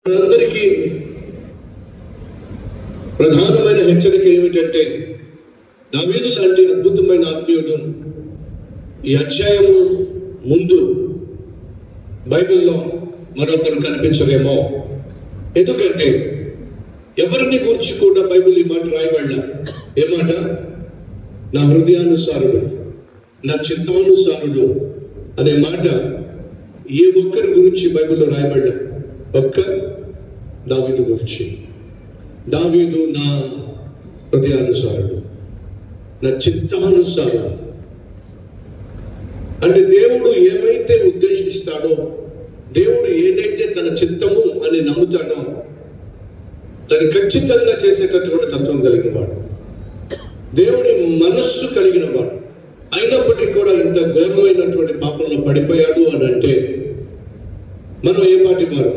మనందరికీ ప్రధానమైన హెచ్చరిక ఏమిటంటే, దావీదు లాంటి అద్భుతమైన ఆత్మీయుడు ఈ అధ్యాయము ముందు బైబిల్లో మరొకరు కనిపించరేమో. ఎందుకంటే ఎవరిని గూర్చి కూడా బైబిల్ ఈ మాట రాయబడలా. ఏమాట? నా హృదయానుసారుడు, నా చిత్తానుసారుడు అనే మాట ఏ ఒక్కరి గురించి బైబిల్లో రాయబడలా. ఒక్క దావీదు గురించి. దావీదు నా హృదయానుసారుడు, నా చిత్తానుసారుడు. అంటే దేవుడు ఏమైతే ఉద్దేశిస్తాడో, దేవుడు ఏదైతే తన చిత్తము అని నమ్ముతాడో దాన్ని ఖచ్చితంగా చేసేటటువంటి తత్వం కలిగిన వాడు, దేవుని మనస్సు కలిగిన వాడు. అయినప్పటికీ కూడా ఇంత ఘోరమైనటువంటి పాపంలో పడిపోయాడు అని అంటే మనం ఏ పాటి వారు?